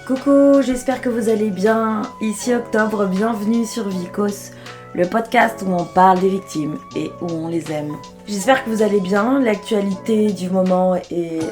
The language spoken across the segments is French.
Coucou, j'espère que vous allez bien. Ici Octobre, bienvenue sur Vicos, le podcast où on parle des victimes et où on les aime. J'espère que vous allez bien. L'actualité du moment est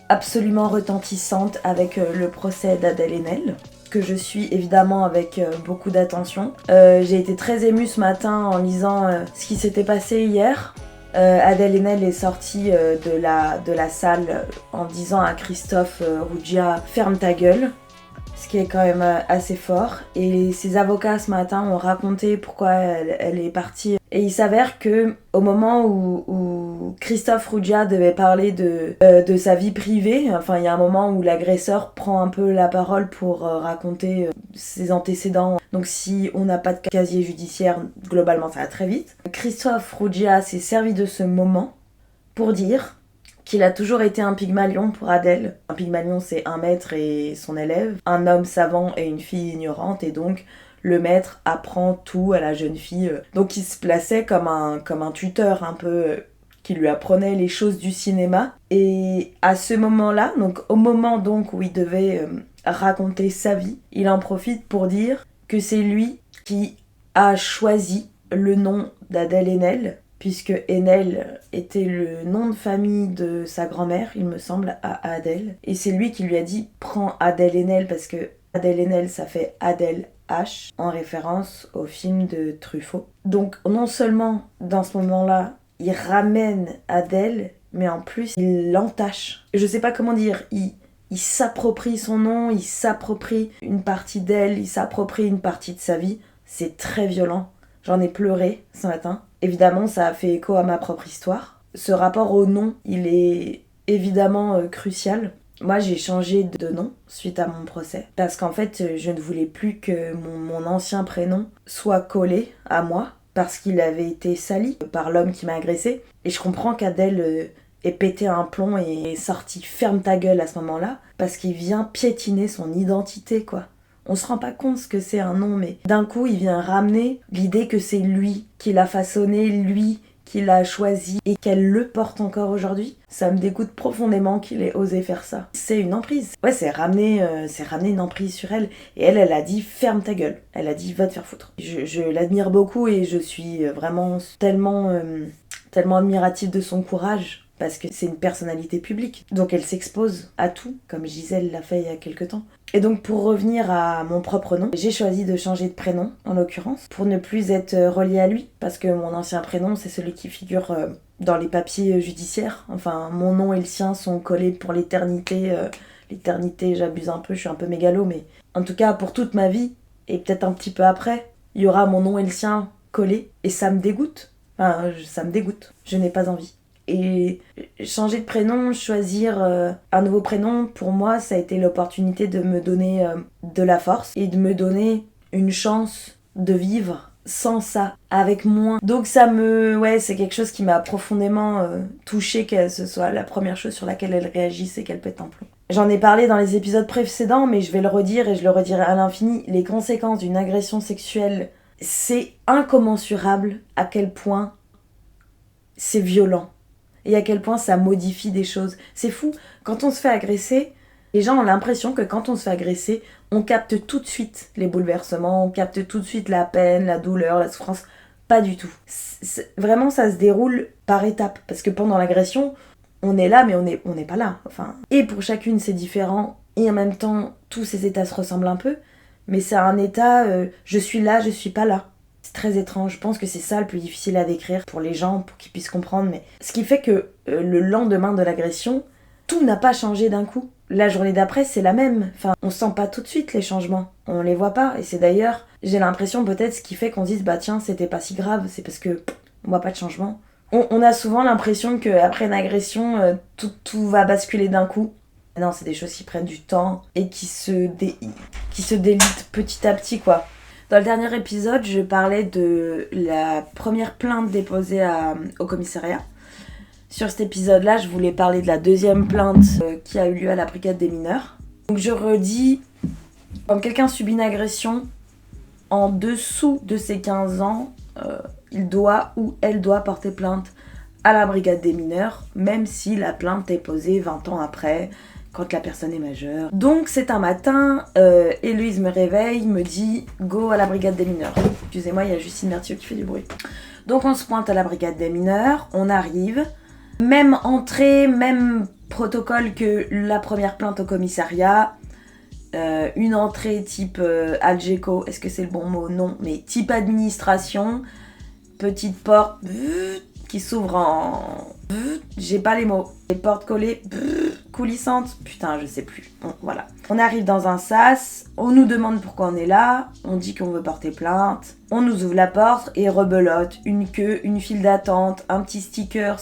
absolument retentissante avec le procès d'Adèle Haenel, que je suis évidemment avec beaucoup d'attention. J'ai été très émue ce matin en lisant ce qui s'était passé hier. Adèle Haenel est sortie de la salle en disant à Christophe Rougia « ferme ta gueule », ce qui est quand même assez fort. Et ses avocats ce matin ont raconté pourquoi elle est partie. Et il s'avère que au moment où Christophe Rougia devait parler de sa vie privée, enfin il y a un moment où l'agresseur prend un peu la parole pour raconter ses antécédents. Donc si on n'a pas de casier judiciaire, globalement ça va très vite. Christophe Rougia s'est servi de ce moment pour dire qu'il a toujours été un Pygmalion pour Adèle. Un Pygmalion, c'est un maître et son élève, un homme savant et une fille ignorante, et donc le maître apprend tout à la jeune fille. Donc il se plaçait comme un tuteur un peu, qui lui apprenait les choses du cinéma. Et à ce moment-là, donc au moment donc où il devait raconter sa vie, il en profite pour dire que c'est lui qui a choisi le nom d'Adèle Haenel, puisque Haenel était le nom de famille de sa grand-mère, il me semble, à Adèle. Et c'est lui qui lui a dit « prends Adèle Haenel » parce que Adèle Haenel, ça fait Adèle H, en référence au film de Truffaut. Donc non seulement, dans ce moment-là, il ramène Adèle, mais en plus, il l'entache. Je sais pas comment dire, il s'approprie son nom, il s'approprie une partie d'elle, il s'approprie une partie de sa vie. C'est très violent. J'en ai pleuré ce matin. Évidemment, ça a fait écho à ma propre histoire. Ce rapport au nom, il est évidemment crucial. Moi, j'ai changé de nom suite à mon procès. Parce qu'en fait, je ne voulais plus que mon ancien prénom soit collé à moi. Parce qu'il avait été sali par l'homme qui m'a agressée. Et je comprends qu'Adèle ait pété un plomb et est sortie ferme ta gueule à ce moment-là. Parce qu'il vient piétiner son identité, quoi. On se rend pas compte ce que c'est un nom, mais d'un coup, il vient ramener l'idée que c'est lui qui l'a façonné, lui qui l'a choisi et qu'elle le porte encore aujourd'hui. Ça me dégoûte profondément qu'il ait osé faire ça. C'est une emprise. Ouais, c'est ramener une emprise sur elle. Et elle a dit ferme ta gueule. Elle a dit va te faire foutre. Je l'admire beaucoup et je suis vraiment tellement admirative de son courage. Parce que c'est une personnalité publique. Donc elle s'expose à tout, comme Gisèle l'a fait il y a quelques temps. Et donc pour revenir à mon propre nom, j'ai choisi de changer de prénom, en l'occurrence, pour ne plus être reliée à lui. Parce que mon ancien prénom, c'est celui qui figure dans les papiers judiciaires. Enfin, mon nom et le sien sont collés pour l'éternité. L'éternité, j'abuse un peu, je suis un peu mégalo, mais en tout cas, pour toute ma vie, et peut-être un petit peu après, il y aura mon nom et le sien collés. Et ça me dégoûte. Enfin, ça me dégoûte. Je n'ai pas envie. Et changer de prénom, choisir un nouveau prénom, pour moi, ça a été l'opportunité de me donner de la force et de me donner une chance de vivre sans ça, avec moins. Donc c'est quelque chose qui m'a profondément touchée, que ce soit la première chose sur laquelle elle réagisse et qu'elle pète un plomb. J'en ai parlé dans les épisodes précédents, mais je vais le redire et je le redirai à l'infini. Les conséquences d'une agression sexuelle, c'est incommensurable à quel point c'est violent. Et à quel point ça modifie des choses. C'est fou, quand on se fait agresser, les gens ont l'impression que quand on se fait agresser, on capte tout de suite les bouleversements, on capte tout de suite la peine, la douleur, la souffrance. Pas du tout. Vraiment, ça se déroule par étapes. Parce que pendant l'agression, on est là, mais on n'est pas là. Enfin, et pour chacune, c'est différent. Et en même temps, tous ces états se ressemblent un peu. Mais c'est un état, je suis là, je suis pas là. C'est très étrange, je pense que c'est ça le plus difficile à décrire pour les gens, pour qu'ils puissent comprendre, mais ce qui fait que le lendemain de l'agression, tout n'a pas changé d'un coup. La journée d'après, c'est la même. Enfin, on sent pas tout de suite les changements, on les voit pas, et c'est d'ailleurs, j'ai l'impression peut-être ce qui fait qu'on se dise, bah tiens, c'était pas si grave, c'est parce que on voit pas de changement. On a souvent l'impression qu'après une agression, tout va basculer d'un coup. Non, c'est des choses qui prennent du temps et qui se délitent petit à petit, quoi. Dans le dernier épisode, je parlais de la première plainte déposée au commissariat. Sur cet épisode-là, je voulais parler de la deuxième plainte qui a eu lieu à la brigade des mineurs. Donc je redis, quand quelqu'un subit une agression en dessous de ses 15 ans, il doit ou elle doit porter plainte à la brigade des mineurs, même si la plainte est posée 20 ans après, quand la personne est majeure. Donc c'est un matin, Héloïse me réveille, me dit « Go à la brigade des mineurs ». Excusez-moi, il y a Justine Berthiaud qui fait du bruit. Donc on se pointe à la brigade des mineurs, on arrive. Même entrée, même protocole que la première plainte au commissariat. Une entrée type Algeco, est-ce que c'est le bon mot? Non, mais type administration. Petite porte qui s'ouvre en... J'ai pas les mots. Les portes collées, coulissantes. Putain, je sais plus. Bon, voilà. On arrive dans un sas, on nous demande pourquoi on est là, on dit qu'on veut porter plainte, on nous ouvre la porte et rebelote. Une queue, une file d'attente, un petit stickers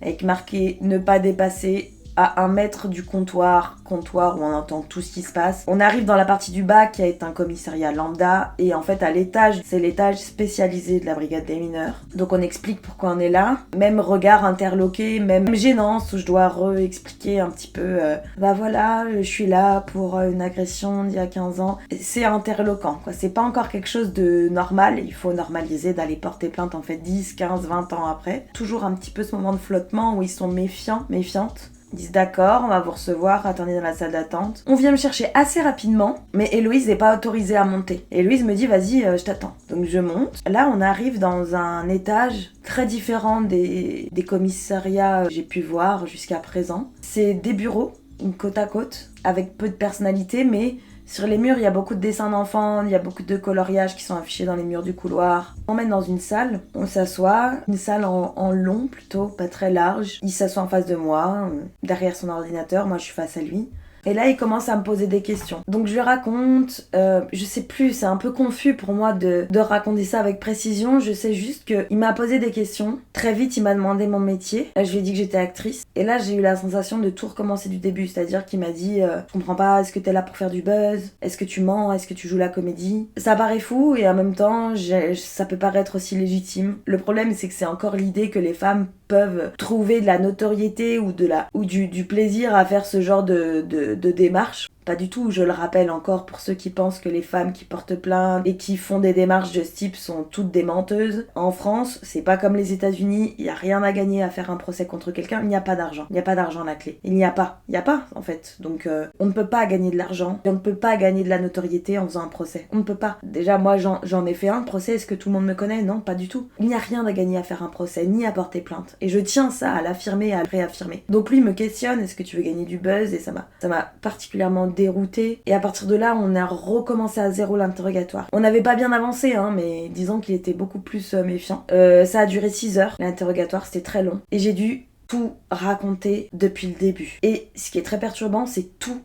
avec marqué « Ne pas dépasser ». À 1 mètre du comptoir où on entend tout ce qui se passe. On arrive dans la partie du bas qui est un commissariat lambda et en fait à l'étage, c'est l'étage spécialisé de la brigade des mineurs. Donc on explique pourquoi on est là. Même regard interloqué, même gênance où je dois réexpliquer un petit peu bah voilà, je suis là pour une agression d'il y a 15 ans. C'est interloquant quoi, c'est pas encore quelque chose de normal, il faut normaliser d'aller porter plainte en fait 10, 15, 20 ans après. Toujours un petit peu ce moment de flottement où ils sont méfiantes. Ils disent d'accord, on va vous recevoir, attendez dans la salle d'attente. On vient me chercher assez rapidement, mais Héloïse n'est pas autorisée à monter. Héloïse me dit vas-y, je t'attends. Donc je monte. Là, on arrive dans un étage très différent des commissariats que j'ai pu voir jusqu'à présent. C'est des bureaux, côte à côte, avec peu de personnalité, mais sur les murs, il y a beaucoup de dessins d'enfants, il y a beaucoup de coloriages qui sont affichés dans les murs du couloir. On mène dans une salle, on s'assoit, une salle en long plutôt, pas très large. Il s'assoit en face de moi, derrière son ordinateur, moi je suis face à lui. Et là, il commence à me poser des questions. Donc je lui raconte, je sais plus, c'est un peu confus pour moi de raconter ça avec précision. Je sais juste qu'il m'a posé des questions. Très vite, il m'a demandé mon métier. Je lui ai dit que j'étais actrice. Et là, j'ai eu la sensation de tout recommencer du début. C'est-à-dire qu'il m'a dit, je comprends pas, est-ce que t'es là pour faire du buzz? Est-ce que tu mens? Est-ce que tu joues la comédie? Ça paraît fou et en même temps, ça peut paraître aussi légitime. Le problème, c'est que c'est encore l'idée que les femmes peuvent trouver de la notoriété ou du plaisir à faire ce genre de démarche. Pas du tout, je le rappelle encore pour ceux qui pensent que les femmes qui portent plainte et qui font des démarches de ce type sont toutes des menteuses. En France, c'est pas comme les États-Unis, il y a rien à gagner à faire un procès contre quelqu'un, il n'y a pas d'argent. Il n'y a pas d'argent à la clé. Il n'y a pas en fait. Donc on ne peut pas gagner de l'argent, on ne peut pas gagner de la notoriété en faisant un procès. On ne peut pas. Déjà moi j'en ai fait un procès, est-ce que tout le monde me connaît? Non, pas du tout. Il n'y a rien à gagner à faire un procès, ni à porter plainte. Et je tiens ça à l'affirmer et à le réaffirmer. Donc lui me questionne, est-ce que tu veux gagner du buzz? Et ça m'a particulièrement dérouté. Et à partir de là, on a recommencé à zéro l'interrogatoire. On n'avait pas bien avancé, mais disons qu'il était beaucoup plus méfiant. Ça a duré 6 heures, l'interrogatoire, c'était très long. Et j'ai dû tout raconter depuis le début. Et ce qui est très perturbant, c'est tout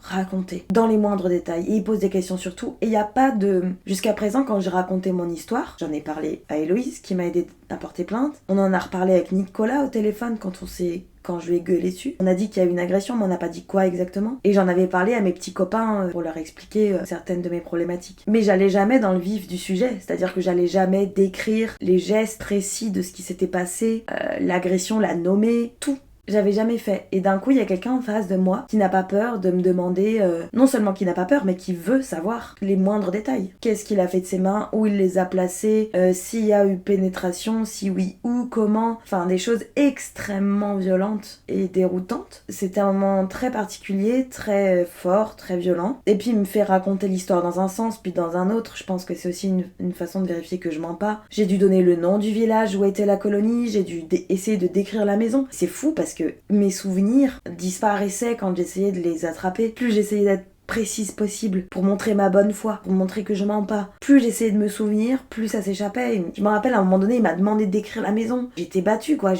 raconter dans les moindres détails. Et il pose des questions sur tout. Et il n'y a pas de... Jusqu'à présent, quand j'ai raconté mon histoire, j'en ai parlé à Héloïse, qui m'a aidé à porter plainte. On en a reparlé avec Nicolas au téléphone quand je lui ai gueulé dessus. On a dit qu'il y a eu une agression, mais on n'a pas dit quoi exactement. Et j'en avais parlé à mes petits copains pour leur expliquer certaines de mes problématiques. Mais j'allais jamais dans le vif du sujet. C'est-à-dire que j'allais jamais décrire les gestes précis de ce qui s'était passé, l'agression, la nommer, tout. J'avais jamais fait. Et d'un coup, il y a quelqu'un en face de moi qui n'a pas peur de me demander, non seulement qui n'a pas peur, mais qui veut savoir les moindres détails. Qu'est-ce qu'il a fait de ses mains, où il les a placées, s'il y a eu pénétration, si oui, où, comment. Enfin, des choses extrêmement violentes et déroutantes. C'était un moment très particulier, très fort, très violent. Et puis, il me fait raconter l'histoire dans un sens, puis dans un autre. Je pense que c'est aussi une façon de vérifier que je mens pas. J'ai dû donner le nom du village où était la colonie, j'ai dû essayer de décrire la maison. C'est fou parce que mes souvenirs disparaissaient quand j'essayais de les attraper. Plus j'essayais d'être précise possible pour montrer ma bonne foi, pour montrer que je mens pas. Plus j'essayais de me souvenir, plus ça s'échappait. Je me rappelle, à un moment donné, il m'a demandé de décrire la maison. J'étais battue, quoi.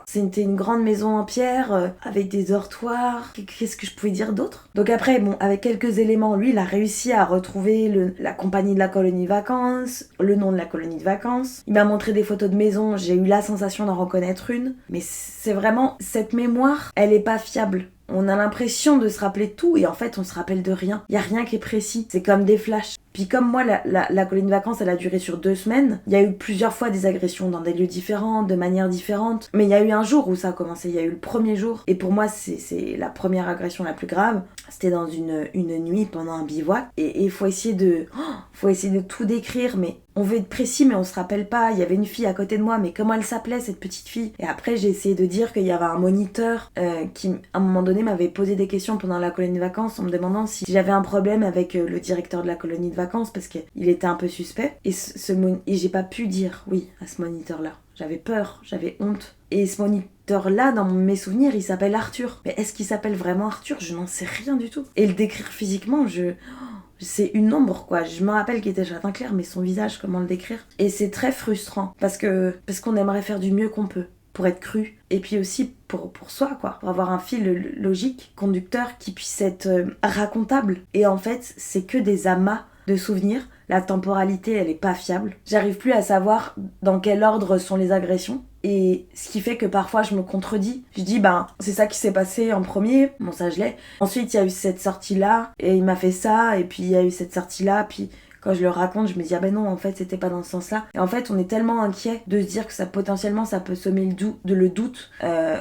C'était une grande maison en pierre, avec des dortoirs. Qu'est-ce que je pouvais dire d'autre? Donc après, bon, avec quelques éléments, lui, il a réussi à retrouver la compagnie de la colonie de vacances, le nom de la colonie de vacances. Il m'a montré des photos de maison, j'ai eu la sensation d'en reconnaître une. Mais c'est vraiment, cette mémoire, elle est pas fiable. On a l'impression de se rappeler de tout et en fait on se rappelle de rien. Il y a rien qui est précis. C'est comme des flashs. Puis comme moi, la colonie de vacances, elle a duré sur 2 semaines, il y a eu plusieurs fois des agressions dans des lieux différents, de manière différente. Mais il y a eu un jour où ça a commencé, il y a eu le premier jour. Et pour moi, c'est la première agression la plus grave. C'était dans une nuit pendant un bivouac. Et il faut essayer de tout décrire, mais on veut être précis, mais on se rappelle pas. Il y avait une fille à côté de moi, mais comment elle s'appelait, cette petite fille? Et après, j'ai essayé de dire qu'il y avait un moniteur qui, à un moment donné, m'avait posé des questions pendant la colonie de vacances en me demandant si j'avais un problème avec le directeur de la colonie de vacances parce qu'il était un peu suspect. Et j'ai pas pu dire oui à ce moniteur-là. J'avais peur, j'avais honte. Et ce moniteur-là, dans mes souvenirs, il s'appelle Arthur. Mais est-ce qu'il s'appelle vraiment Arthur? Je n'en sais rien du tout. Et le décrire physiquement, c'est une ombre, quoi. Je me rappelle qu'il était châtain clair, mais son visage, comment le décrire? Et c'est très frustrant, parce qu'on aimerait faire du mieux qu'on peut, pour être cru, et puis aussi pour soi, quoi. Pour avoir un fil logique, conducteur, qui puisse être racontable. Et en fait, c'est que des amas de souvenirs. La temporalité, elle est pas fiable. J'arrive plus à savoir dans quel ordre sont les agressions. Et ce qui fait que parfois je me contredis. Je dis, c'est ça qui s'est passé en premier. Bon, ça je l'ai. Ensuite, il y a eu cette sortie-là. Et il m'a fait ça. Et puis il y a eu cette sortie-là. Puis quand je le raconte, je me dis, non, en fait, c'était pas dans ce sens-là. Et en fait, on est tellement inquiet de se dire que ça, potentiellement, ça peut semer le doute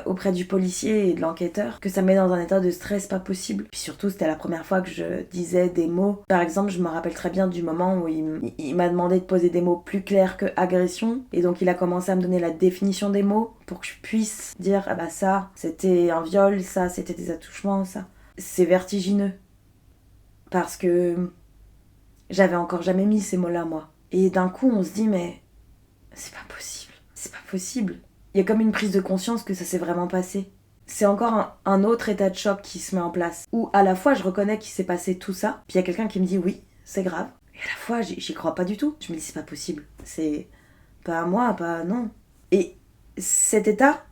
auprès du policier et de l'enquêteur, que ça met dans un état de stress pas possible. Puis surtout, c'était la première fois que je disais des mots. Par exemple, je me rappelle très bien du moment où il m'a demandé de poser des mots plus clairs que agression. Et donc, il a commencé à me donner la définition des mots pour que je puisse dire, ça, c'était un viol, ça, c'était des attouchements, ça. C'est vertigineux. Parce que j'avais encore jamais mis ces mots-là, moi. Et d'un coup, on se dit, mais c'est pas possible. C'est pas possible. Il y a comme une prise de conscience que ça s'est vraiment passé. C'est encore un autre état de choc qui se met en place. Où à la fois, je reconnais qu'il s'est passé tout ça, puis il y a quelqu'un qui me dit, oui, c'est grave. Et à la fois, j'y crois pas du tout. Je me dis, c'est pas possible. C'est pas à moi, pas... non. Et cet état,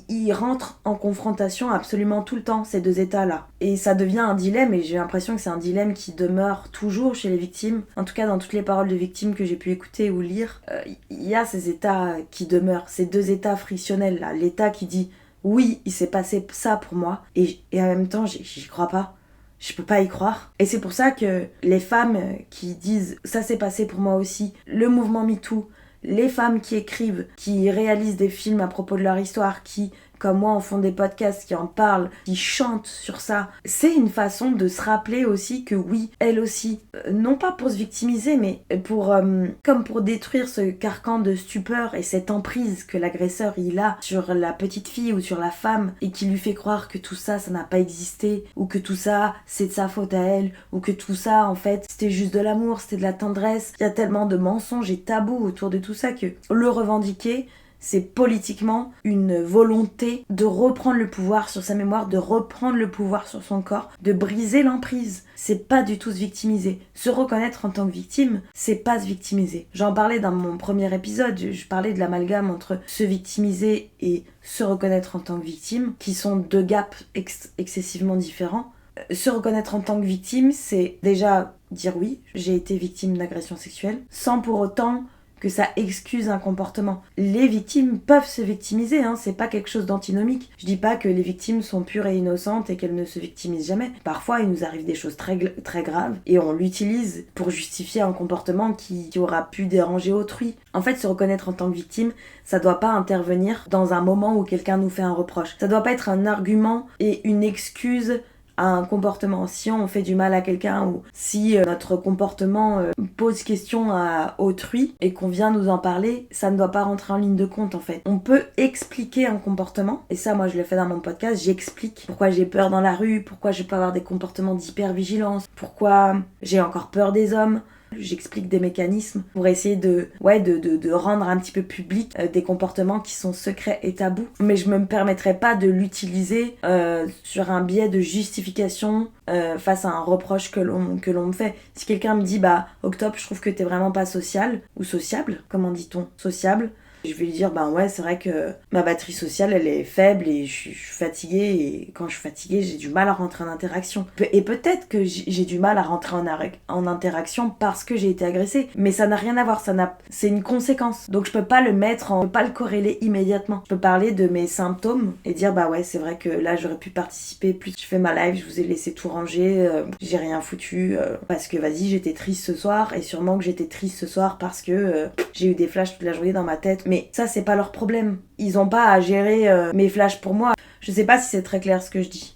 il rentre en confrontation absolument tout le temps, ces deux états-là. Et ça devient un dilemme, et j'ai l'impression que c'est un dilemme qui demeure toujours chez les victimes. En tout cas, dans toutes les paroles de victimes que j'ai pu écouter ou lire, il y a ces états qui demeurent, ces deux états frictionnels, là. L'état qui dit « oui, il s'est passé ça pour moi », et en même temps, j'y crois pas. Je peux pas y croire. Et c'est pour ça que les femmes qui disent « ça s'est passé pour moi aussi », le mouvement MeToo, les femmes qui écrivent, qui réalisent des films à propos de leur histoire, qui, comme moi, en font des podcasts, qui en parlent, qui chantent sur ça, c'est une façon de se rappeler aussi que oui, elles aussi, non pas pour se victimiser, mais comme pour détruire ce carcan de stupeur et cette emprise que l'agresseur il a sur la petite fille ou sur la femme et qui lui fait croire que tout ça, ça n'a pas existé, ou que tout ça, c'est de sa faute à elle, ou que tout ça, en fait, c'était juste de l'amour, c'était de la tendresse. Il y a tellement de mensonges et tabous autour de tout ça que le revendiquer, c'est politiquement une volonté de reprendre le pouvoir sur sa mémoire, de reprendre le pouvoir sur son corps, de briser l'emprise. C'est pas du tout se victimiser. Se reconnaître en tant que victime, c'est pas se victimiser. J'en parlais dans mon premier épisode, je parlais de l'amalgame entre se victimiser et se reconnaître en tant que victime, qui sont deux gaps excessivement différents. Se reconnaître en tant que victime, c'est déjà dire oui, j'ai été victime d'agression sexuelle, sans pour autant que ça excuse un comportement. Les victimes peuvent se victimiser, c'est pas quelque chose d'antinomique. Je dis pas que les victimes sont pures et innocentes et qu'elles ne se victimisent jamais. Parfois, il nous arrive des choses très, très graves et on l'utilise pour justifier un comportement qui aura pu déranger autrui. En fait, se reconnaître en tant que victime, ça doit pas intervenir dans un moment où quelqu'un nous fait un reproche. Ça doit pas être un argument et une excuse à un comportement. Si on fait du mal à quelqu'un ou si notre comportement pose question à autrui et qu'on vient nous en parler, ça ne doit pas rentrer en ligne de compte en fait. On peut expliquer un comportement, et ça moi je le fais dans mon podcast, j'explique pourquoi j'ai peur dans la rue, pourquoi je peux avoir des comportements d'hypervigilance, pourquoi j'ai encore peur des hommes. J'explique des mécanismes pour essayer de rendre un petit peu public des comportements qui sont secrets et tabous. Mais je me permettrai pas de l'utiliser sur un biais de justification face à un reproche que l'on me fait. Si quelqu'un me dit Octobre, je trouve que t'es vraiment pas social ou sociable, comment dit-on, sociable, Je vais lui dire, ben ouais, c'est vrai que ma batterie sociale, elle est faible et je suis fatiguée. Et quand je suis fatiguée, j'ai du mal à rentrer en interaction. Et peut-être que j'ai du mal à rentrer en interaction parce que j'ai été agressée. Mais ça n'a rien à voir, c'est une conséquence. Donc je peux pas le mettre je peux pas le corréler immédiatement. Je peux parler de mes symptômes et dire, bah ouais, c'est vrai que là, j'aurais pu participer plus. Je fais ma live, je vous ai laissé tout ranger, j'ai rien foutu. Parce que vas-y, j'étais triste ce soir. Et sûrement que j'étais triste ce soir parce que j'ai eu des flashs toute la journée dans ma tête. Mais ça, c'est pas leur problème. Ils ont pas à gérer mes flashs pour moi. Je sais pas si c'est très clair ce que je dis.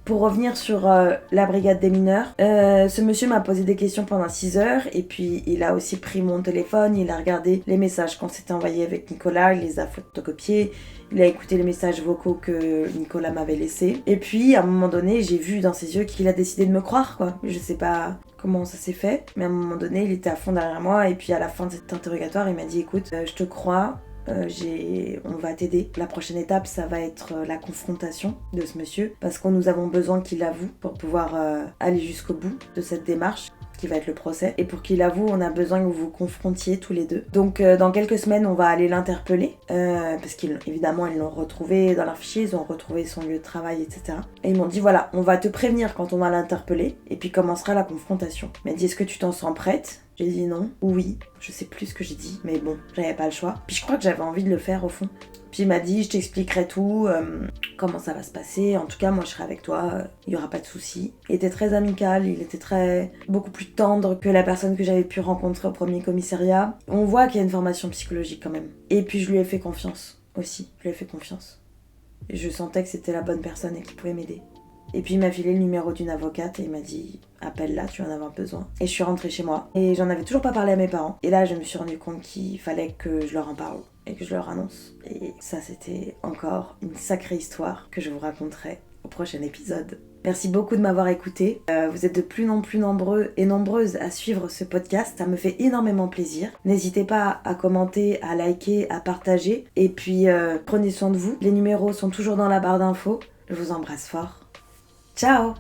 Pour revenir sur la brigade des mineurs, ce monsieur m'a posé des questions pendant 6 heures et puis il a aussi pris mon téléphone, il a regardé les messages qu'on s'était envoyés avec Nicolas, il les a photocopiés, il a écouté les messages vocaux que Nicolas m'avait laissés. Et puis à un moment donné, j'ai vu dans ses yeux qu'il a décidé de me croire, quoi. Je sais pas comment ça s'est fait, mais à un moment donné, il était à fond derrière moi et puis à la fin de cet interrogatoire, il m'a dit, écoute, je te crois. On va t'aider. La prochaine étape, ça va être la confrontation de ce monsieur parce que nous avons besoin qu'il avoue pour pouvoir aller jusqu'au bout de cette démarche qui va être le procès. Et pour qu'il avoue, on a besoin que vous vous confrontiez tous les deux. Donc dans quelques semaines, on va aller l'interpeller parce qu'évidemment, ils l'ont retrouvé dans leur fichier, ils ont retrouvé son lieu de travail, etc. Et ils m'ont dit, voilà, on va te prévenir quand on va l'interpeller et puis commencera la confrontation. Il m'a dit, est-ce que tu t'en sens prête ? J'ai dit non, oui, je sais plus ce que j'ai dit, mais bon, j'avais pas le choix. Puis je crois que j'avais envie de le faire au fond. Puis il m'a dit, je t'expliquerai tout, comment ça va se passer, en tout cas moi je serai avec toi, il y aura pas de souci. Il était très amical, il était beaucoup plus tendre que la personne que j'avais pu rencontrer au premier commissariat. On voit qu'il y a une formation psychologique quand même. Et puis je lui ai fait confiance aussi, je lui ai fait confiance. Et je sentais que c'était la bonne personne et qu'il pouvait m'aider. Et puis il m'a filé le numéro d'une avocate et il m'a dit appelle-la, tu en as besoin. Et je suis rentrée chez moi et j'en avais toujours pas parlé à mes parents. Et là je me suis rendu compte qu'il fallait que je leur en parle et que je leur annonce. Et ça c'était encore une sacrée histoire que je vous raconterai au prochain épisode. Merci beaucoup de m'avoir écouté. Vous êtes de plus en plus nombreux et nombreuses à suivre ce podcast. Ça me fait énormément plaisir. N'hésitez pas à commenter, à liker, à partager. Et puis prenez soin de vous. Les numéros sont toujours dans la barre d'infos. Je vous embrasse fort. Ciao!